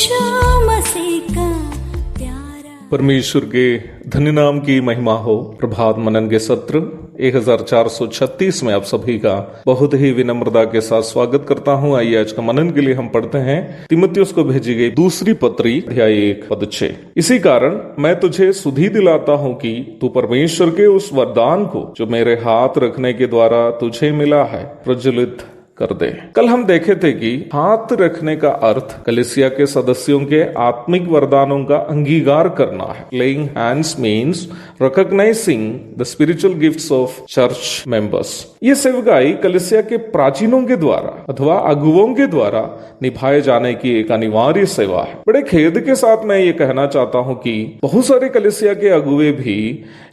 यीशु मसीह का प्यारा। परमेश्वर के धन्य नाम की महिमा हो। प्रभात मनन के सत्र 1436 में आप सभी का बहुत ही विनम्रता के साथ स्वागत करता हूं। आइए आज का मनन के लिए हम पढ़ते हैं तीमुथियुस को भेजी गई दूसरी पत्री अध्याय 1 पद 6। इसी कारण मैं तुझे सुधि दिलाता हूं कि तू परमेश्वर के उस वरदान को जो मेरे हाथ रखने के द्वारा तुझे मिला है प्रज्वलित कर दे। कल हम देखे थे कि हाथ रखने का अर्थ कलीसिया के सदस्यों के आत्मिक वरदानों का अंगीकार करना है। Laying hands means recognising the spiritual gifts of church members. ये सेवकाई कलीसिया के प्राचीनों के द्वारा अथवा अगुवों के द्वारा निभाए जाने की एक अनिवार्य सेवा है। बड़े खेद के साथ मैं ये कहना चाहता हूँ कि बहुत सारे कलीसिया के अगुवे भी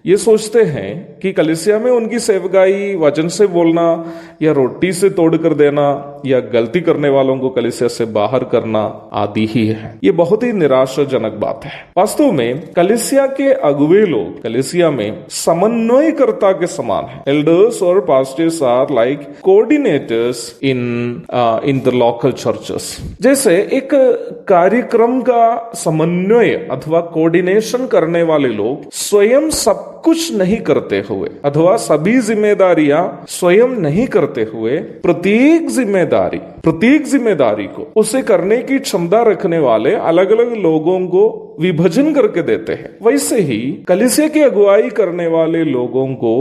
ये सोचते हैं कि कलीसिया में उनकी सेवकाई वचन से बोलना या रोटी से तोड़ कर देना या गलती करने वालों को कलीसिया से बाहर करना आदि ही है। ये बहुत ही निराशाजनक बात है। वास्तव में कलीसिया के अगुवे लोग कलीसिया में समन्वयकर्ता के समान है। एल्डर्स और pastors are like coordinators in the local churches. जैसे एक कार्यक्रम का समन्वय अथवा कोऑर्डिनेशन करने वाले लोग स्वयं सब कुछ नहीं करते हुए अथवा सभी जिम्मेदारियां स्वयं नहीं करते हुए प्रत्येक जिम्मेदारी को उसे करने की क्षमता रखने वाले अलग अलग लोगों को विभाजन करके देते हैं। वैसे ही कलीसिया की अगुवाई करने वाले लोगों को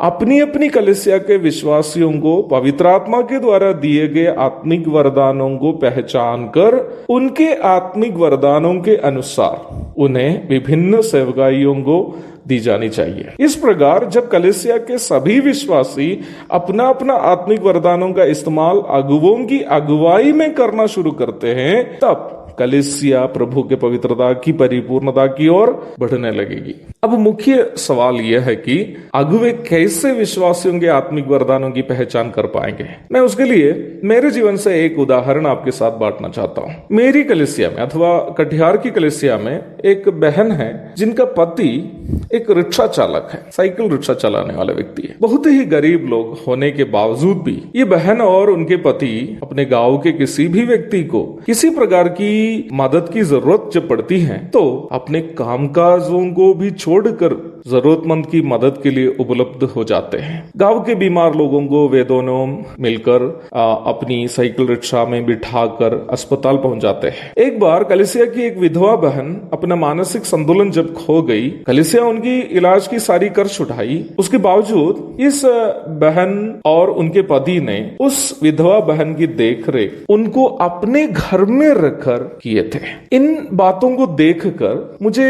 अपनी अपनी कलीसिया के विश्वासियों को पवित्र आत्मा के द्वारा दिए गए आत्मिक वरदानों को पहचान कर उनके आत्मिक वरदानों के अनुसार उन्हें विभिन्न सेवकाइयों को दी जानी चाहिए। इस प्रकार जब कलीसिया के सभी विश्वासी अपना अपना आत्मिक वरदानों का इस्तेमाल अगुवों की अगुवाई में करना शुरू करते हैं, तब कलीसिया प्रभु के पवित्रता की परिपूर्णता की ओर बढ़ने लगेगी। अब मुख्य सवाल यह है कि अगुवे कैसे विश्वासियों के आत्मिक वरदानों की पहचान कर पाएंगे। मैं उसके लिए मेरे जीवन से एक उदाहरण आपके साथ बांटना चाहता हूँ। मेरी कलीसिया में अथवा कटिहार की कलीसिया में एक बहन है जिनका पति एक रिक्शा चालक है, साइकिल रिक्शा चलाने वाले व्यक्ति है। बहुत ही गरीब लोग होने के बावजूद भी ये बहन और उनके पति अपने गांव के किसी भी व्यक्ति को किसी प्रकार की मदद की जरूरत जब पड़ती है तो अपने कामकाजों को भी छोड़कर जरूरतमंद की मदद के लिए उपलब्ध हो जाते हैं। गांव के बीमार लोगों को वे दोनों मिलकर अपनी साइकिल रिक्शा में बिठाकर अस्पताल पहुंच जाते हैं। एक बार कलीसिया की एक विधवा बहन अपना मानसिक संतुलन जब खो गई, कलीसिया उनकी इलाज की सारी खर्च उठाई। उसके बावजूद इस बहन और उनके पति ने उस विधवा बहन की देखरेख उनको अपने घर में रखकर किए थे। इन बातों को देखकर मुझे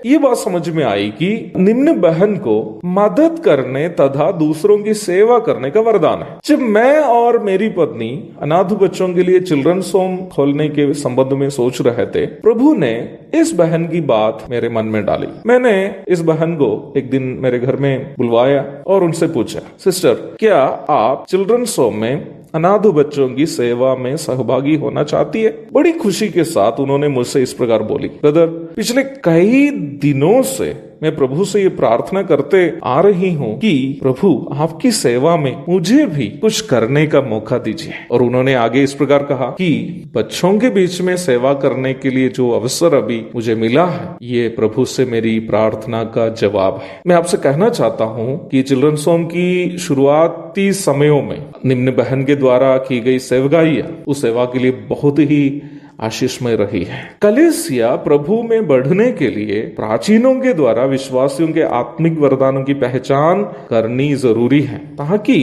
ये बात समझ में आई कि निम्न बहन को मदद करने तथा दूसरों की सेवा करने का वरदान है। जब मैं और मेरी पत्नी अनाथ बच्चों के लिए चिल्ड्रंस होम खोलने के संबंध में सोच रहे थे, प्रभु ने इस बहन की बात मेरे मन में डाली। मैंने इस बहन को एक दिन मेरे घर में बुलवाया और उनसे पूछा, सिस्टर, क्या आप चिल्ड्रंस होम में अनाथ बच्चों की सेवा में सहभागी होना चाहती है? बड़ी खुशी के साथ उन्होंने मुझसे इस प्रकार बोली, ब्रदर, पिछले कई दिनों से मैं प्रभु से ये प्रार्थना करते आ रही हूँ कि प्रभु आपकी सेवा में मुझे भी कुछ करने का मौका दीजिए। और उन्होंने आगे इस प्रकार कहा कि बच्चों के बीच में सेवा करने के लिए जो अवसर अभी मुझे मिला है, ये प्रभु से मेरी प्रार्थना का जवाब है। मैं आपसे कहना चाहता हूँ कि चिल्ड्रंस होम की शुरुआती समयों में निम्न बहन के द्वारा की गई सेवकाइयां उस सेवा के लिए बहुत ही आशीषमय रही है। कलीसिया प्रभु में बढ़ने के लिए प्राचीनों के द्वारा विश्वासियों के आत्मिक वरदानों की पहचान करनी जरूरी है, ताकि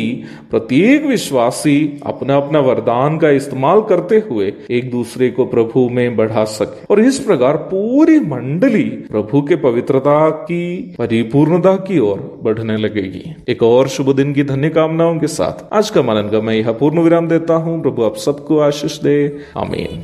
प्रत्येक विश्वासी अपना अपना वरदान का इस्तेमाल करते हुए एक दूसरे को प्रभु में बढ़ा सके और इस प्रकार पूरी मंडली प्रभु के पवित्रता की परिपूर्णता की ओर बढ़ने लगेगी। एक और शुभ दिन की धन्य कामनाओं के साथ आज का मनन का मैं यह पूर्ण विराम देता हूँ। प्रभु आप सबको आशीष दे। आमीन।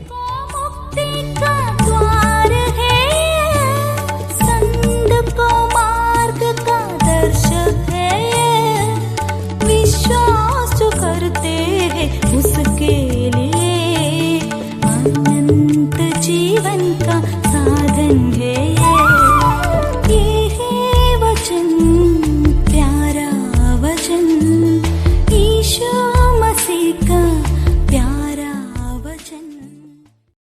उसके लिए अनंत जीवन का साधन है।